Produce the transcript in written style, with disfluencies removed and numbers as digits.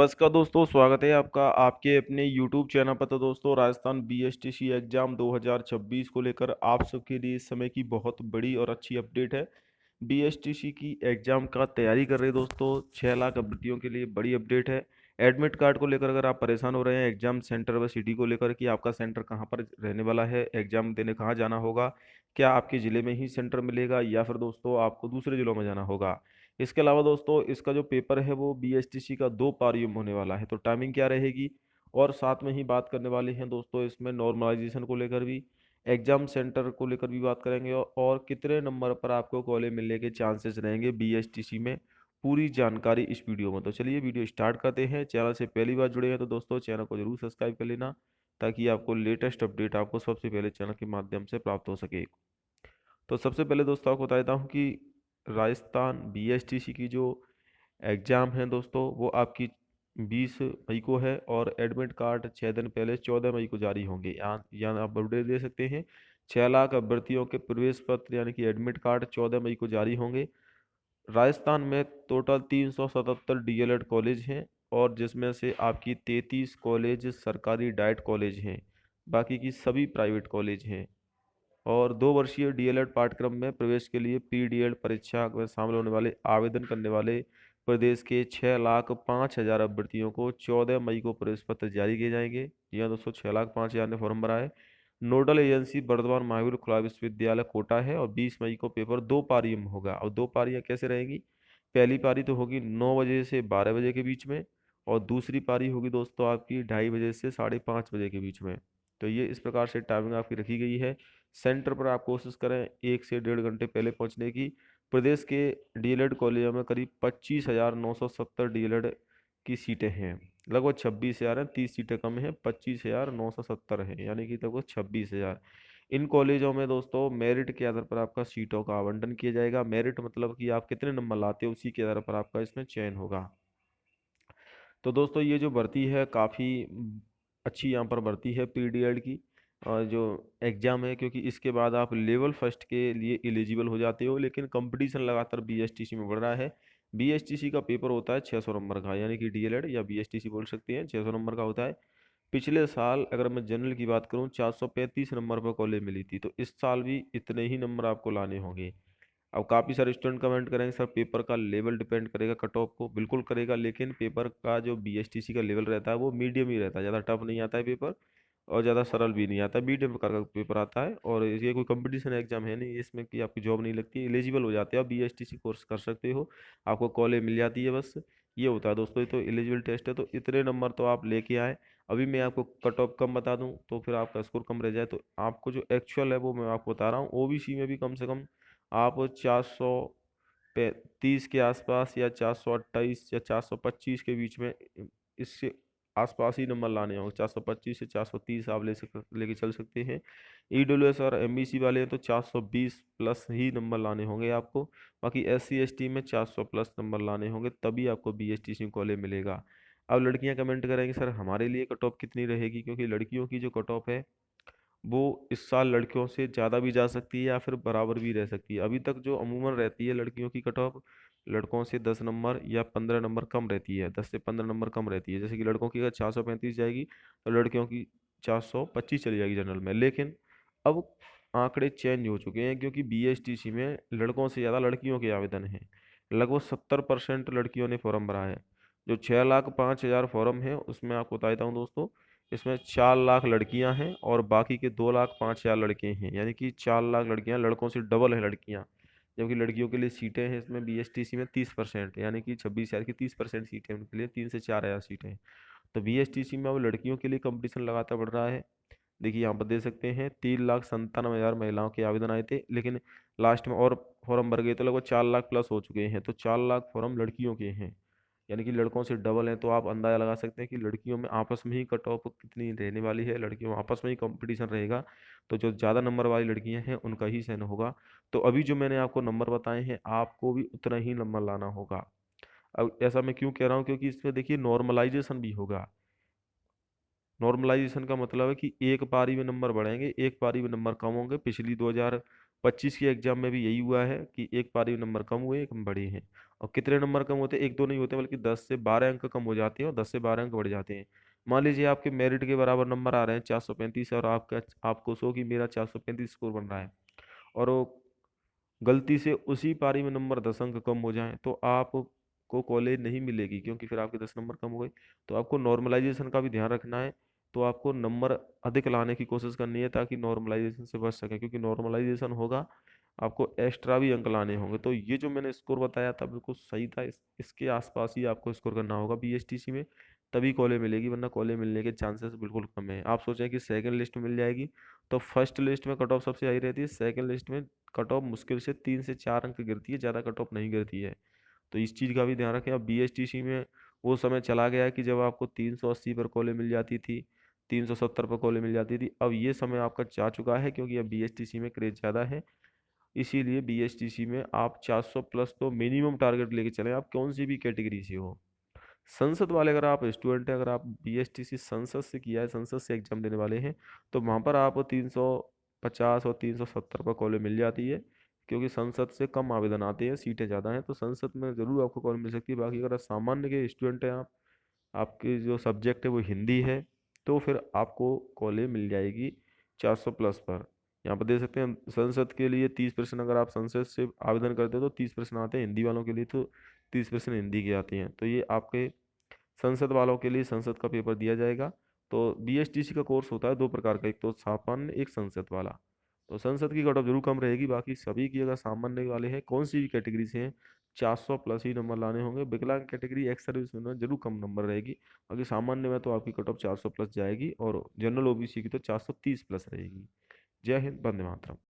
नमस्कार दोस्तों, स्वागत है आपका आपके अपने YouTube चैनल पर। तो दोस्तों, राजस्थान बीएसटीसी एग्जाम 2026 को लेकर आप सबके लिए इस समय की बहुत बड़ी और अच्छी अपडेट है। बीएसटीसी की एग्जाम का तैयारी कर रहे दोस्तों 6 लाख अभ्यर्थियों के लिए बड़ी अपडेट है। एडमिट कार्ड को लेकर अगर आप परेशान हो रहे हैं एग्जाम सेंटर व सिटी को लेकर कि आपका सेंटर कहाँ पर रहने वाला है, एग्जाम देने कहाँ जाना होगा, क्या आपके ज़िले में ही सेंटर मिलेगा या फिर दोस्तों आपको दूसरे ज़िलों में जाना होगा। इसके अलावा दोस्तों इसका जो पेपर है वो बीएसटीसी का 2 पारियों में होने वाला है, तो टाइमिंग क्या रहेगी। और साथ में ही बात करने वाले हैं दोस्तों इसमें नॉर्मलाइजेशन को लेकर भी, एग्जाम सेंटर को लेकर भी बात करेंगे और कितने नंबर पर आपको कॉलेज मिलने के चांसेस रहेंगे बीएसटीसी में, पूरी जानकारी इस वीडियो में। तो चलिए वीडियो स्टार्ट करते हैं। चैनल से पहली बार जुड़े हैं तो दोस्तों चैनल को जरूर सब्सक्राइब कर लेना, ताकि आपको लेटेस्ट अपडेट आपको सबसे पहले चैनल के माध्यम से प्राप्त हो सके। तो सबसे पहले दोस्तों आपको बता देता हूँ कि राजस्थान बीएसटीसी की जो एग्ज़ाम है दोस्तों वो आपकी 20 मई को है, और एडमिट कार्ड 6 दिन पहले 14 मई को जारी होंगे। यहाँ आप अपडेट दे सकते हैं। 6 लाख अभ्यर्थियों के प्रवेश पत्र यानी कि एडमिट कार्ड 14 मई को जारी होंगे। राजस्थान में टोटल 377 डीएलएड कॉलेज हैं, और जिसमें से आपकी 33 कॉलेज सरकारी डाइट कॉलेज हैं, बाकी की सभी प्राइवेट कॉलेज हैं। और 2 वर्षीय डीएलएड पाठ्यक्रम में प्रवेश के लिए पीडीएड परीक्षा में शामिल होने वाले आवेदन करने वाले प्रदेश के 6,05,000 अभ्यर्थियों को 14 मई को प्रवेश पत्र जारी किए जाएंगे। जी हाँ दोस्तों, 6,05,000 ने फॉर्म भरा है। नोडल एजेंसी बर्दवान महावीर खुला विश्वविद्यालय कोटा है, और 20 मई को पेपर 2 पारियों में होगा। और 2 पारियां कैसे रहेंगी, पहली पारी तो होगी 9 बजे से 12 बजे के बीच में, और दूसरी पारी होगी दोस्तों आपकी 2:30 बजे से 5:30 बजे के बीच में। तो ये इस प्रकार से टाइमिंग आपकी रखी गई है। सेंटर पर आप कोशिश करें 1 से 1.5 घंटे पहले पहुंचने की। प्रदेश के डीएलएड कॉलेजों में करीब 25,970 डीएलएड की सीटें हैं। लगभग 26,000 हैं, 30 सीटें कम हैं, 25,970 हैं, यानी कि लगभग 26,000। इन कॉलेजों में दोस्तों मेरिट के आधार पर आपका सीटों का आवंटन किया जाएगा। मेरिट मतलब कि आप कितने नंबर लाते हो उसी के आधार पर आपका इसमें चयन होगा। तो दोस्तों ये जो भर्ती है काफ़ी अच्छी यहाँ पर भर्ती है पीडीएड की, और जो एग्ज़ाम है, क्योंकि इसके बाद आप लेवल फर्स्ट के लिए एलिजिबल हो जाते हो। लेकिन कंपटीशन लगातार बीएसटीसी में बढ़ रहा है। बीएसटीसी का पेपर होता है 600 नंबर का, यानी कि डीएलएड या बीएसटीसी बोल सकते हैं, 600 नंबर का होता है। पिछले साल अगर मैं जनरल की बात करूँ 435 नंबर पर कॉलेज मिली थी, तो इस साल भी इतने ही नंबर आपको लाने होंगे। अब काफ़ी सारे स्टूडेंट कमेंट करेंगे सर पेपर का लेवल डिपेंड करेगा कट ऑफ को, बिल्कुल करेगा, लेकिन पेपर का जो बीएसटीसी का लेवल रहता है वो मीडियम ही रहता है, ज़्यादा टफ नहीं आता है पेपर, और ज़्यादा सरल भी नहीं आता, मीडियम प्रकार का पेपर आता है। और ये कोई कंपटीशन एग्जाम है नहीं इसमें कि आपकी जॉब नहीं लगती है, एलिजिबल हो जाते हो आप, बीएसटीसी कोर्स कर सकते हो, आपको कॉलेज मिल जाती है, बस ये होता है दोस्तों। ये तो एलिजिबल टेस्ट है, तो इतने नंबर तो आप लेके आए। अभी मैं आपको कट ऑफ कम बता दूं तो फिर आपका स्कोर कम रह जाए, तो आपको जो एक्चुअल है वो मैं आपको बता रहा हूँ। ओबीसी में भी कम से कम आप 430 के आसपास या 428 या 425 के बीच में, इससे आसपास ही नंबर लाने होंगे। 425 से 430 आप लेके चल सकते हैं। ईडब्ल्यूएस और एमबीसी वाले हैं तो 420 प्लस ही नंबर लाने होंगे आपको। बाकी एससी एसटी में 400 प्लस नंबर लाने होंगे, तभी आपको बीएसटीसी कॉलेज मिलेगा। अब लड़कियां कमेंट करेंगी सर हमारे लिए कट ऑफ कितनी रहेगी, क्योंकि लड़कियों की जो कट ऑफ है वो इस साल लड़कियों से ज़्यादा भी जा सकती है या फिर बराबर भी रह सकती है। अभी तक जो अमूमन रहती है लड़कियों की कट ऑफ, लड़कों से 10 नंबर या 15 नंबर कम रहती है, 10 से 15 नंबर कम रहती है। जैसे कि लड़कों की अगर 435 जाएगी तो लड़कियों की 425 चली जाएगी जनरल में। लेकिन अब आंकड़े चेंज हो चुके हैं, क्योंकि बीएसटीसी में लड़कों से ज़्यादा लड़कियों के आवेदन हैं। लगभग 70% लड़कियों ने फॉर्म भरा है। जो 6,05,000 फॉर्म है उसमें आपको बता देता हूँ दोस्तों, इसमें 4 लाख लड़कियां हैं और बाकी के 2,05,000 लड़के हैं, यानी कि 4 लाख लड़कियां, लड़कों से डबल है लड़कियां। जबकि लड़कियों के लिए सीटें हैं इसमें बीएसटीसी में 30%, यानी कि 26,000 की 30% सीटें उनके लिए, 3 से 4 हज़ार सीटें। तो बीएसटीसी में अब लड़कियों के लिए कंपटीशन लगातार बढ़ रहा है। देखिए यहाँ पर दे सकते हैं 3,97,000 महिलाओं के आवेदन आए थे, लेकिन लास्ट में और फॉर्म भर गए तो लगभग 4 लाख प्लस हो चुके हैं। तो 4 लाख फॉर्म लड़कियों के हैं, यानी कि लड़कों से डबल है। तो आप अंदाजा लगा सकते हैं कि लड़कियों में आपस में ही कट ऑफ कितनी रहने वाली है, लड़कियों में आपस में ही कंपटीशन रहेगा। तो जो ज़्यादा नंबर वाली लड़कियां हैं उनका ही चयन होगा। तो अभी जो मैंने आपको नंबर बताए हैं आपको भी उतना ही नंबर लाना होगा। अब ऐसा मैं क्यों कह रहा हूँ, क्योंकि इसमें देखिए नॉर्मलाइजेशन भी होगा। नॉर्मलाइजेशन का मतलब है कि एक पारी में नंबर बढ़ेंगे, एक पारी में नंबर कम होंगे। पिछली 2000 25 की एग्जाम में भी यही हुआ है कि एक पारी में नंबर कम हुए, एक बढ़े हैं। और कितने नंबर कम होते हैं? एक दो नहीं होते, बल्कि 10 से 12 अंक कम हो जाते हैं और 10 से 12 अंक बढ़ जाते हैं। मान लीजिए आपके मेरिट के बराबर नंबर आ रहे हैं 435, और आपका आपको सो कि मेरा 435 स्कोर बन रहा है, और वो गलती से उसी पारी में नंबर 10 अंक कम हो जाए, तो आपको कॉलेज नहीं मिलेगी, क्योंकि फिर आपके 10 नंबर कम हो गए। तो आपको नॉर्मलाइजेशन का भी ध्यान रखना है। तो आपको नंबर अधिक लाने की कोशिश करनी है ताकि नॉर्मलाइजेशन से बच सके, क्योंकि नॉर्मलाइजेशन होगा आपको एक्स्ट्रा भी अंक लाने होंगे। तो ये जो मैंने स्कोर बताया था बिल्कुल सही था, इसके आसपास ही आपको स्कोर करना होगा बीएसटीसी में, तभी कॉलेज मिलेगी, वरना कॉलेज मिलने के चांसेस बिल्कुल कम है। आप सोचें कि सेकंड लिस्ट में मिल जाएगी, तो फर्स्ट लिस्ट में कट ऑफ सबसे हाई रहती है, सेकंड लिस्ट में कट ऑफ मुश्किल से 3 से 4 अंक गिरती है, ज़्यादा कट ऑफ नहीं गिरती है। तो इस चीज़ का भी ध्यान रखें। अब बीएसटीसी में वो समय चला गया है कि जब आपको 380 पर कॉलेज मिल जाती थी, 370 पर कॉलेज मिल जाती थी। अब ये समय आपका जा चुका है, क्योंकि अब बीएसटीसी में क्रेज ज़्यादा है। इसीलिए बीएसटीसी में आप 400 प्लस तो मिनिमम टारगेट लेके चलें, आप कौन सी भी कैटेगरी से हो। संसद वाले अगर आप स्टूडेंट हैं, अगर आप बीएसटीसी संसद से किया है, संसद से एग्जाम देने वाले हैं, तो वहाँ पर आपको 350 और 370 पर कॉलेज मिल जाती है, क्योंकि संसद से कम आवेदन आते हैं, सीटें ज़्यादा हैं, तो संसद में ज़रूर आपको कॉलेज मिल सकती है। बाकी अगर आप सामान्य के स्टूडेंट हैं, आप आपके जो सब्जेक्ट है वो हिंदी है, तो फिर आपको कॉलेज मिल जाएगी 400 प्लस पर। यहाँ पर देख सकते हैं संसद के लिए 30% अगर आप संसद से आवेदन करते हो तो 30% आते हैं, हिंदी वालों के लिए तो 30% हिंदी के आते हैं। तो ये आपके संसद वालों के लिए संसद का पेपर दिया जाएगा। तो बीएसटीसी का कोर्स होता है दो प्रकार का, एक तो सामान्य, एक संसद वाला। तो संसद की कट ऑफ जरूर कम रहेगी, बाकी सभी की अगर सामान्य वाले हैं कौन सी भी कैटेगरी से हैं, 400 प्लस ही नंबर लाने होंगे। विकलांग कैटेगरी, एक्स सर्विस में जरूर कम नंबर रहेगी। बाकी सामान्य में तो आपकी कट ऑफ 400 प्लस जाएगी, और जनरल ओबीसी की तो 430 प्लस रहेगी। जय हिंद, वंदे मातरम।